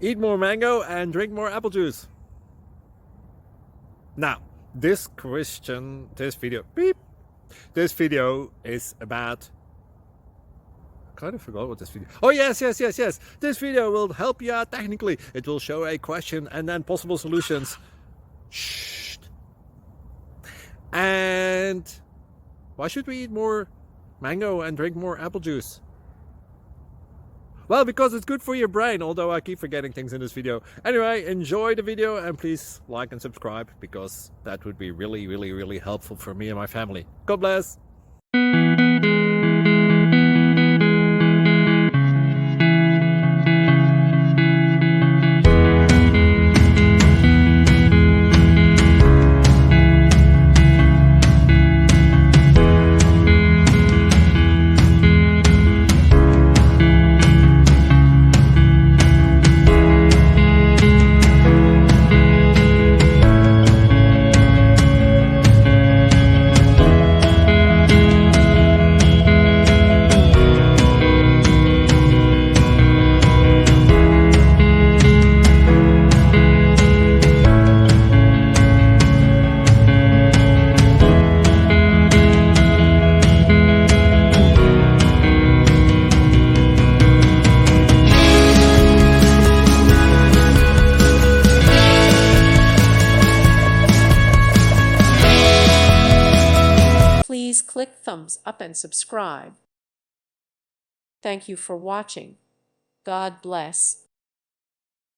eat more mango and drink more apple juice. Now, this video is about, I kind of forgot what this video. Oh yes. This video will help you out technically. It will show a question and then possible solutions. Shh. And why should we eat more mango and drink more apple juice? Well, because it's good for your brain, although I keep forgetting things in this video. Anyway, enjoy the video and please like and subscribe, because that would be really helpful for me and my family. God bless! Please click thumbs up and subscribe. Thank you for watching. God bless.